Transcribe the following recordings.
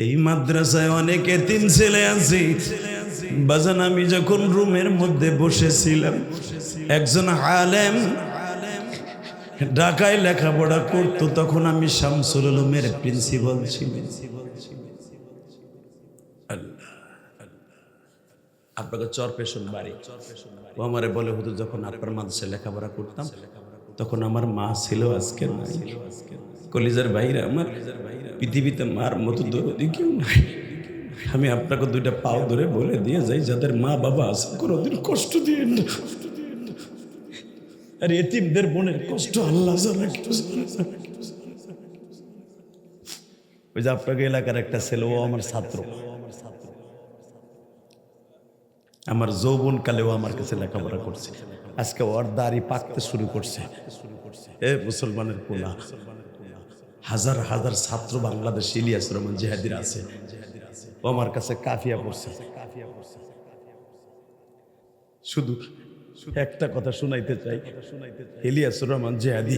এই মাদ্রাসায় অনেক এতিম ছেলে আছে বাজান। আমি যখন রুমের মধ্যে বসেছিলাম, একজন আলেম ঢাকায় লেখাপড়া করতো, তখন আমি শামসুল উলুমের প্রিন্সিপাল ছিলাম। আপনাকে চরপেশন বাড়ি, ও আমারে বলে, হুজুর যখন আপনার মাদ্রাসায় লেখাপড়া করতাম তখন আমার মা ছিল, আজকে নাই। কলিজার ভাইরা আমার, পৃথিবীতে মার মতো দরদি কেউ নাই। আমি আপনাকে দুইটা পাও ধরে বলে দিয়ে যাই, যাদের মা বাবা আছে কোনোদিন কষ্ট দিয়ে না। আর এতিমদের বোনের কষ্ট আল্লাহ জানে। ওই যে আপনাকে এলাকার একটা ছেলে, ও আমার ছাত্র, আমার যৌবন কালেও আমার কাছে লেখাপড়া করছে। আজকে ওর দাড়ি পাকতে শুরু করছে। এ মুসলমানের পোলা, হাজার হাজার ছাত্র বাংলাদেশ ইলিয়াস রহমান জিহাদির আছে, ও আমার কাছে কাফিয়া পড়ছে। শুধু একটা কথা শুনাইতে চাই, ইলিয়াস রহমান জিহাদি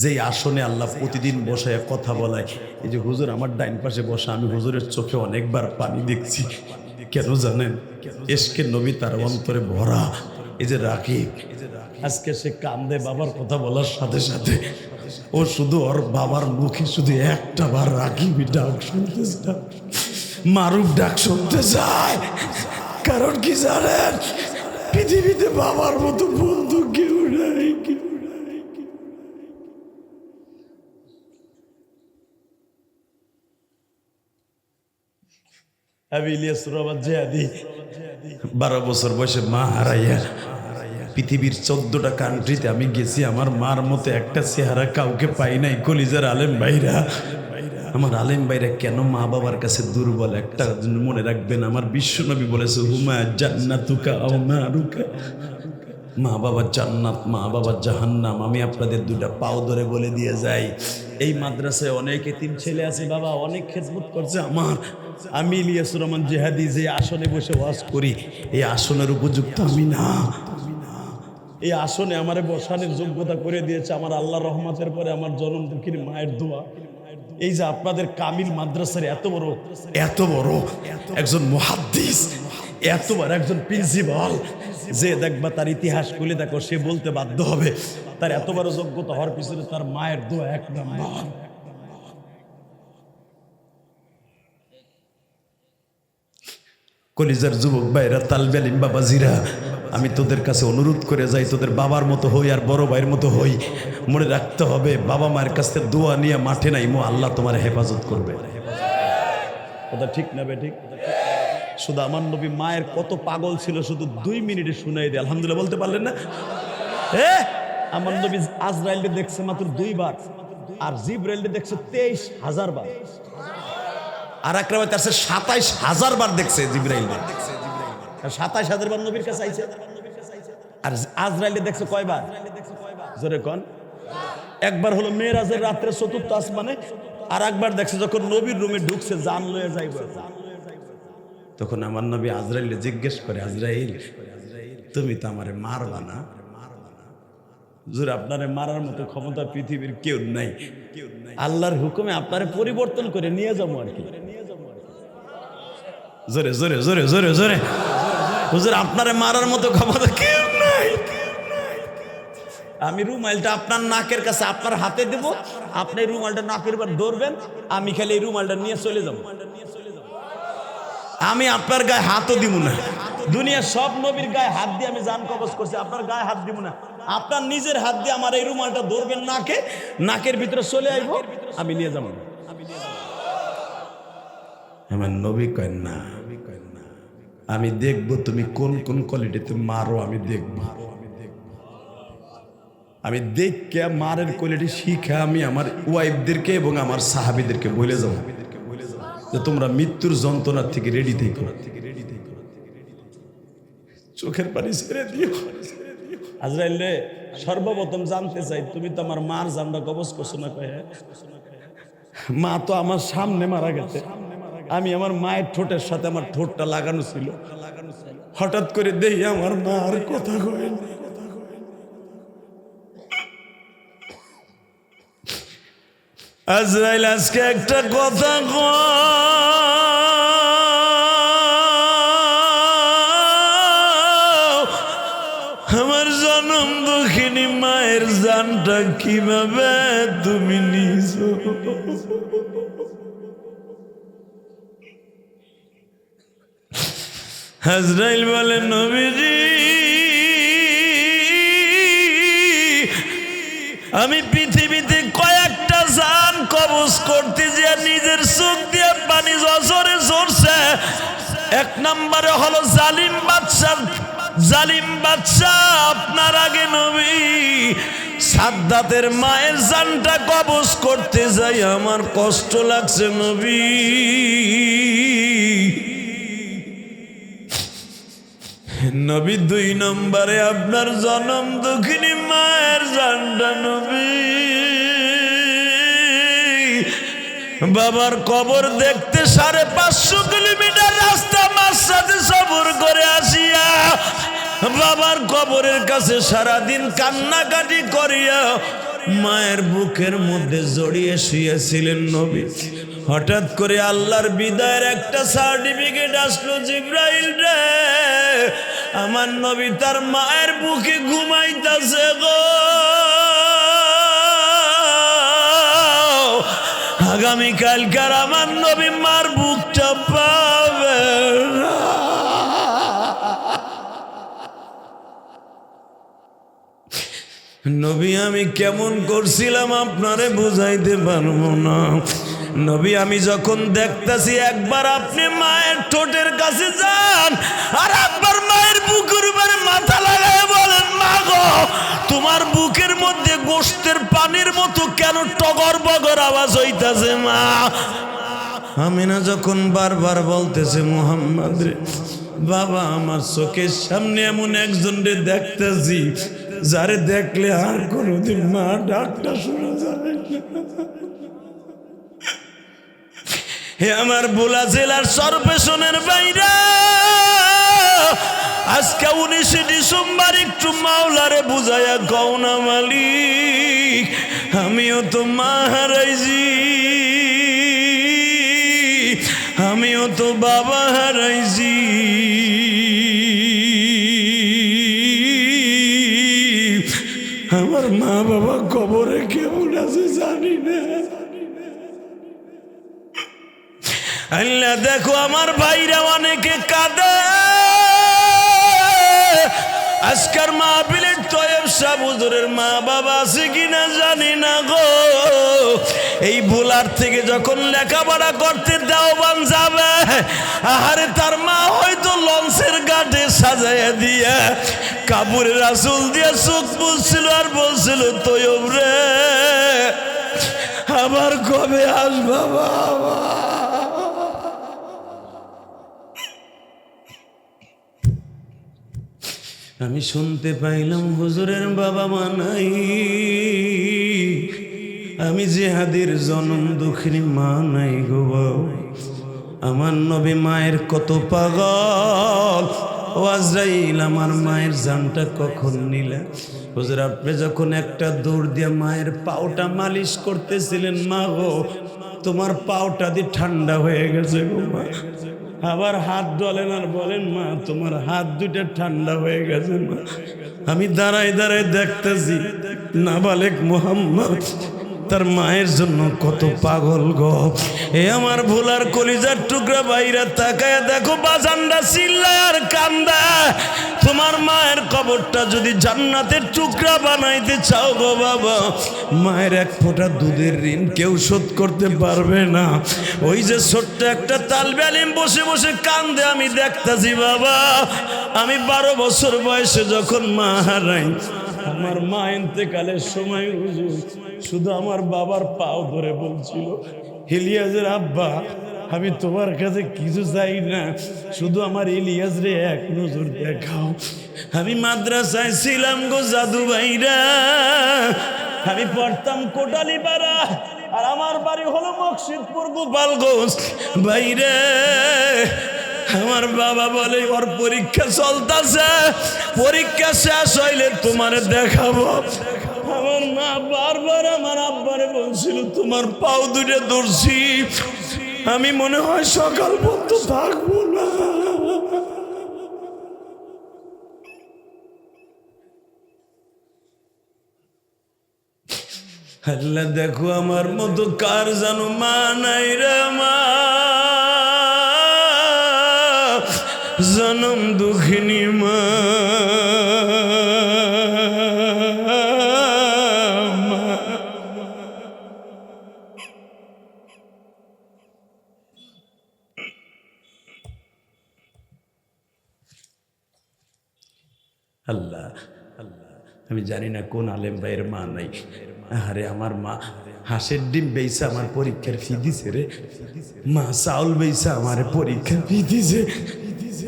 যে আসনে আল্লাহ প্রতিদিন বসায় কথা বলায়, এই যে হুজুর আমার ডাইন পাশে বসা, আমি হুজুরের চোখে অনেকবার পানি দেখছি। কেন জানেন? এশকে নবী তার অন্তরে ভরা। এই যে রাকিব, আজকে সে কান্দে বাবার কথা বলার সাথে সাথে। ও শুধু ওর বাবার মুখে শুধু একটা বার রাকিবই ডাক শুনতে চায়, মারুফ ডাক শুনতে চায়। কারণ কি জানেন? পৃথিবীতে বাবার মতো বন্ধু কেউ নাই। আমি ইলিয়াস রহমান জিহাদি 12 বছর বয়সে মা হারাইয়া পৃথিবীর 14টা কান্ট্রিতে আমি গেছি, আমার মার মতো একটা চেহারা কাউকে পাই নাই। কলিজার আলেম ভাইরা, আমার আলেম ভাইরা কেন মা বাবার কাছে দুর্বল, একটা মনে রাখবেন, আমার বিশ্বনবী বলেছে, হুমা জান্নাতুকা আও নারুকা, মা বাবার জান্নাত, মা বাবার জাহান্নাম। আমি আপনাদের দুইটা পাও ধরে বলে দিয়ে যাই, এই মাদ্রাসায় অনেক এতিম ছেলে আছে বাবা, অনেক খেদমত করছে আমার। আমি ইলিয়াস রহমান জিহাদি যে আসনে বসে ওয়াজ করি, এই আসনের উপযুক্ত আমি না। এই আসনে আমারে বসানোর যোগ্যতা করে দিয়েছে আমার আল্লাহর রহমতের পরে আমার জনম দুঃখীর মায়ের দোয়া। এই যে আপনাদের কামিল মাদ্রাসার এত বড় একজন মুহাদ্দিস, এত বড় একজন প্রিন্সিপাল, যে দেখবা তার ইতিহাস খুলে দেখো, সে বলতে বাধ্য হবে তার এত বড় যোগ্যতা হওয়ার পিছনে তার মায়ের দোয়া এক নাম্বার। কলিজার যুবক ভাইরা, তালবে আলিম বাবাজিরা, আমি তোদের কাছে অনুরোধ করে যাই, তোদের বাবার মতো হই আর বড় ভাইয়ের মতো হই। মনে রাখতে হবে, বাবা মায়ের কাছ থেকে দোয়া নিয়ে মাঠে নাই মো, আল্লাহ তোমার হেফাজত করবে। কথা ঠিক না বে ঠিক? শুধু আমার নবী মায়ের কত পাগল ছিল, শুধু 2 মিনিটে শুনাই দেয়। আলহামদুলিল্লাহ বলতে পারলেন না? আমার নবী আজরাইলকে দেখছে মাত্র 2 বার, আর জিবরাইলকে দেখছে 23,000 বার, আর এক রাতে আছে 27,000 বার দেখছে জিবরাইল। 27,000 বার নবীর কাছে আইছে। আর আজরাইলে দেখছে কয়বার? জোরে কোন? একবার হলো মেরাজের রাত্রে 4র্থ আসমানে, আর একবার দেখছে যখন নবীর রুমে ঢুকছে, জান লয়ে যাইব। তখন আমার নবী আজরাইলে জিজ্ঞেস করে, আজরাইল তুমি তো আমারে মারবা না? জোরে, আপনারে মারার মতো ক্ষমতা পৃথিবীর কেউ নাই। আল্লাহর হুকুমে আপনারে পরিবর্তন করে নিয়ে যাবো আর কি। জোরে জোরে জোরে জোরে জোরে, হুজুর আপনারে মারার মতো ক্ষমতা কেউ নাই। আমি রুমালটা আপনার নাকের কাছে আপনার হাতে দেব, আপনি রুমালটা নাকের উপর ধরবেন, আমি খালি এই রুমালটা নিয়ে চলে যাব। আমি আপনার গায়ে হাতও দিব না। দুনিয়ার সব নবীর গায়ে হাত দিয়ে আমি জান কবজ করছি, আপনার গায়ে হাত দিব না। আপনার নিজের হাত দিয়ে আমার এই রুমালটা ধরবেন নাকে, নাকের ভিতরে চলে আইব, আমি নিয়ে যাব। আমার নবী কয় না, আমি দেখব তুমি কোন কোন কোয়ালিটিতে মারো, আমি দেখব। আমি দেখে মারের কোয়ালিটি শিখা আমি আমার ওয়াইফদেরকে এবং আমার সাহাবীদেরকে বলে যাব যে তোমরা মৃত্যুর যন্ত্রণার থেকে রেডি থেকো, চোখের পানি ছেড়ে দিও। আজরাইল রে, সর্বপ্রথম জানতে চাই, তুমি তো আমার মার জানটা কবজ করছো না? কয়ে মা তো আমার সামনে মারা গেছে, আমি আমার মায়ের ঠোঁটের সাথে আমার ঠোঁটটা লাগানো ছিল, হঠাৎ করে দেখি আমার মা আর কথা কয় না। আজরাইল আজকে একটা কথা কয়, জানটা কিভাবে তুমি নিছো? আজরাইল বলে নবীজি আমি পৃথিবীতে কয়েকটা জান কবজ করতে যে নিজের চোখ দিয়ে পানি জসরে ঝরছে। এক নম্বরে হলো জালিম বাদশা আপনার আগে নবী সাদ্দাতের মায়ের জানটা কবজ করতে যাই আমার কষ্ট লাগছে নবী। নবী দুই নম্বরে আপনার জনম দুঃখিনী মায়ের জানটা নবী বাবার কবর দেখতে 550 কিলোমিটার রাস্তা মার সাথে সফর করে আসিয়া বাবার কবরের কাছে সারাদিন কান্নাকাটি করিয়া মায়ের বুকের মধ্যে জড়িয়ে শুয়েছিলেন নবী। হঠাৎ করে আল্লাহর বিদায়ের একটা সার্টিফিকেট আসলো, জিবরাইল রে আমার নবী তার মায়ের বুকে ঘুমাইতেছে গো, আগামীকালকার আমার নবী মার বুকটা পাবে। নবী আমি কেমন করছিলাম আপনারে বুঝাইতে পারবো না। নবী আমি যখন দেখতেছি একবার আপনি মায়ের ঠোঁটের কাছে যান আর একবার মায়ের বুকের উপরে মাথা লাগায় বলেন মা গো তোমার বুকের মধ্যে গোশতের পানির মতো কেন টগর বগর আওয়াজ হইতাছে মা। আমিনা যখন বারবার বলতেছে মুহাম্মদ রে বাবা আমার চোখের সামনে এমন একজন রে দেখতেছি যারে দেখলে আর কোনোদিন মা ডাকটা শোনা যাবে না। হে আমার ভোলা জেলার সর্বেশনের বাইরে আজকে 19 ডিসেম্বর একটু মাওলারে বুঝাইয়া কও না মালিক আমিও তো মা হারাইছি, আমিও তো বাবা হারাইছি, আমার মা বাবা কবরে কেমন আছে জানি না। আল্লাহ দেখো আমার ভাইরা অনেকে কাঁদে, আজকের মাহফিলের তয়েব সাহেব হুজুরের মা বাবা আছে কিনা জানি না গো। এই ভোলার থেকে যখন লেখাপড়া করতে দেওয়ান যাবে আহারে তার মা হয়তো লঞ্চের ঘাটে সাজাইয়া দিয়া কাপড়ে রাসুল দিয়ে চোখ বুঝছিল আর বলছিল তয়ব রে আবার কবে আসবা বাবা। আমি শুনতে পাইলাম হুজুরের বাবা মা নাই, আমি জিহাদের জনম দুঃখিনী মা নাই গো। আমার নবী মায়ের কত পাগল, ও আজরাইল আমার মায়ের জানটা কখন নিলে? হুজুর আপনি যখন একটা দৌড় দিয়ে মায়ের পাওটা মালিশ করতেছিলেন মা গো তোমার পাওটা দিয়ে ঠান্ডা হয়ে গেছে গো মা। আবার হাত ডলেন আর বলেন মা তোমার হাত দুইটা ঠান্ডা হয়ে গেছে মা। আমি দাঁড়ায় দাঁড়ায় দেখতেছি নাবালেক মুহাম্মদ তার মায়ের জন্য কত পাগল গো। এ আমার ভোলার কলিজার টুকরা বাইরা তাকায় দেখো বাজানরা চিল্লায় আর কান্দা। তোমার মায়ের কবরটা যদি জান্নাতের টুকরা বানাইতে চাও গো বাবা, মায়ের এক ফোঁটা দুধের ঋণ কেউ শোধ করতে পারবে না। ওই যে ছোট্ট একটা তালবে আলিম বসে বসে কান্দে আমি দেখতাছি বাবা। আমি 12 বছর বয়সে যখন মা হারাই, আমার মা ইন্তেকালের সময় হুজুর শুধু আমার বাবার পাও ধরে বলছিল ইলিয়াসের আব্বা আমি তোমার কাছে কিছু চাই না, শুধু আমার ইলিয়াস রে এক নজর দেখাও। আমি মাদ্রাসায় ছিলাম গো জাদু ভাইরা, আমি পড়তাম কোটালীপাড়া আর আমার বাড়ি হলো মকসিদপুর গোপালগঞ্জ বাইরে। আমার বাবা বলে ওর পরীক্ষা চলতেছে, পরীক্ষা শেষ হইলে তোমার দেখাবো। আমার মা বারবার আমার আব্বারে বলছিল তোমার পাও দুটো ধরছি, আমি মনে হয় সকাল পর্যন্ত থাকবো না। আল্লাহ দেখো আমার মতো কার জানো মা নাই রে মা, জনম দুঃখিনী মা। আল্লাহ আল্লাহ, আমি জানি না কোন আলেম ভাইয়ের মা নাই। আরে আমার মা হাঁসের ডিম বেইসা আমার পরীক্ষার ফি দিছে রে, মা চাউল বেইসা আমার পরীক্ষার ফি দিছে।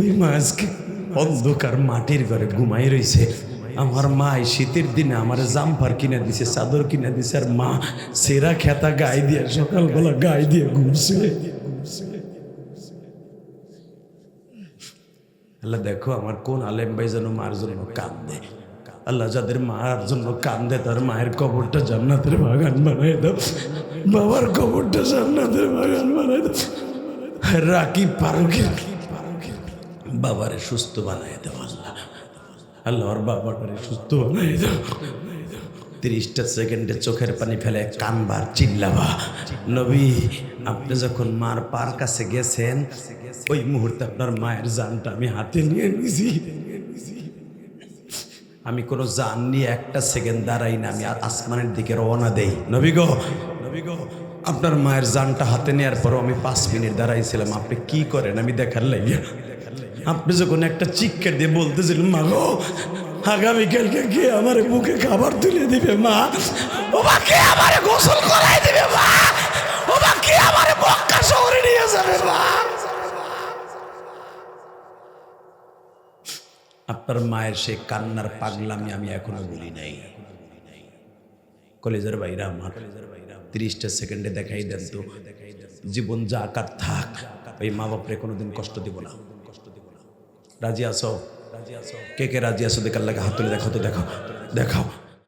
ওই মা আজকে অন্ধকার মাটির ঘরে ঘুমাই রইছে। আমার মা এই শীতের দিনে আমার জাম্পার কিনে দিছে, চাদর কিনে দিছে, আর মা সেরা খেতা গায়ে দিয়ে সকালবেলা গায়ে দিয়ে ঘুমছে। আল্লাহ দেখো আমার কোন আলেম ভাই যেন মার জন্য কান্দে। আল্লাহ যাদের মার জন্য কান্দে তার মায়ের কবরটা জান্নাতের বাগান বানাই দাও, বাবার কবরটা জান্নাতের বাগান বানাই দাও। রাকিব ফারুকের বাবারে সুস্থ বানাই দাও আল্লাহ, আল্লাহ ওর বাবাটারে সুস্থ বানাই দাও। 30টা সেকেন্ডে চোখের পানি ফেলে কানবার চিল্লাবা। নবী আপনি যখন মার পার কাছে গেছেন ওই মুহূর্তে আপনার মায়ের জানটা আমি হাতে নিয়ে নিয়েছি। আমি কোনো জান নিয়ে একটা সেকেন্ড দাঁড়াই না, আমি আসমানের দিকে রওনা দেই। নবী গো আপনার মায়ের জানটা হাতে নেওয়ার পরও আমি 5 মিনিট দাঁড়াইছিলাম। আপনি কি করেন আমি দেখার লাগিয়া। আপনি যখন একটা চিৎকার দিয়ে বলতেছিলেন মা গো আগামীকালকে কে আমার বুকে খাবার তুলে দিবে মা, ও মা কে আমার গোসল করাই দিবে মা, ও মা কে আমার মক্কা শহরে নিয়ে যাবে মা। আপনার মায়ের সেই কান্নার পাগলামি আমি এখনো ভুলি নাই। কলেজের বাইরা আমার 30টা সেকেন্ডে দেখাই দেন তো, জীবন যা আকার থাক ওই মা বাপরে কোনোদিন কষ্ট দিব না। রাজি আছো? কে কে রাজি আছো? দেখার লাগে হাত তুলে দেখাও তো, দেখাও দেখাও।